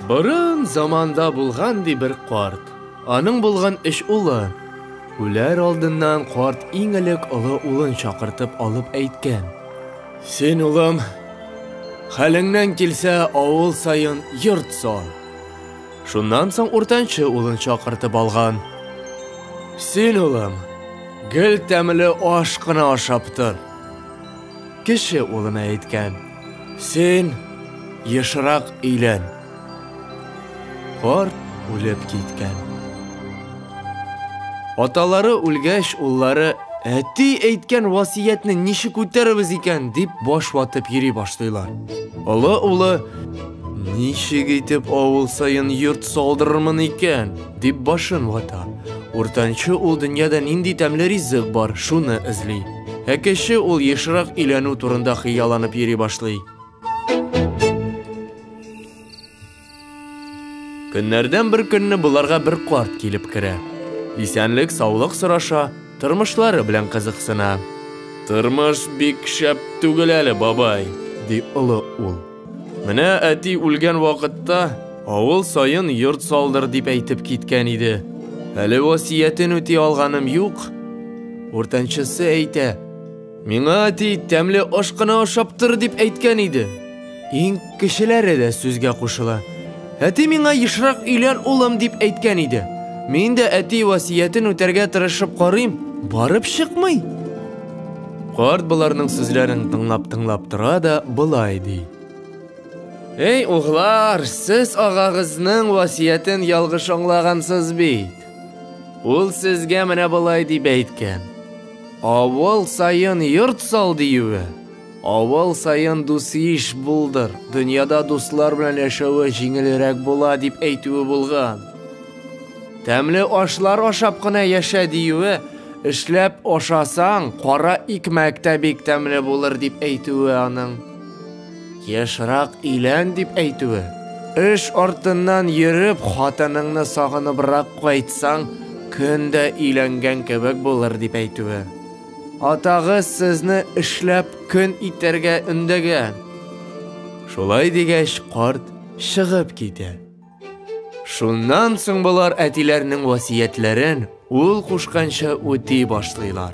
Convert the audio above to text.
Бұрын заманда булган ди бер карт. Аның булган эш улы. Үләр алдыннан карт иң элек улы улын чакыртып алып әйткән. Сен улым, хәлеңнән килсә авыл сайын йорт сал. Шуннан соң уртанчы улын чакыртып алган. Сен улым, гел тәмле аш кына ашап тор. Кеше улына әйткән. Сен ешрак өйлән. Карт үлеп киткән. Аталары үлгәч, уллары әти әйткән васиятны ничек үтәрбез икән дип баш ватып йөри башлыйлар. Улы ничек итеп авыл сайын йорт салдырырмын икән дип башын вата. Уртанчы ул дөньяда нинди тәмле ризык бар, шуны эзли. Кеше ул ешрак өйләнү турында хыялланып йөри башлый. Көннәрдән бер көнне буларга бер карт килеп керә. Исәнлек, саулык сораша, тормышлары белән кызыксына. Тормыш бик шәп түгел әле, бабай, ди улы ул. Менә әти үлгән вакытта авыл сайын йорт салдыр дип әйтеп киткән иде. Әле васиятен үти алганым юк. Уртанчысы әйтә. Миңа әти тәмле аш кына ашап тор дип әйткән иде. Иң кешеләре дә сүзгә кушыла. Әти миңа ешрак өйлән улым дип әйткән иде. Мин дә әти васиятен үтәргә тырышып карыйм, барып чыкмый. Карт буларның сүзләрен тыңлап тора да былай ди. Эй углар, сез агагызның васиятен ялгыш аңлагансыз бит. Ул сезгә менә былай дип әйткән. Авыл сайын йорт сал диюе. Авыл сайын дус-иш булдыр. Дөньяда дуслар белән яшәүе җиңелрәк була дип әйтүе булган. Тәмле ашлар ашап кына яшә диюе, эшләп ашасаң, кара икмәк тә бик тәмле булыр дип әйтүе аның. Яшрак өйлән дип әйтүе. Эш артыннан йөреп, хатыныңны сагыныбрак кайтсаң, көндә өйләнгән кебек булыр дип әйтүе. Атагыз сезне эшләп көн итәргә өндәгән. Шулай дигәч, карт чыгып китә. Шуннан соң булар әтиләрнең васиятләрен ул кушканча үти башлыйлар.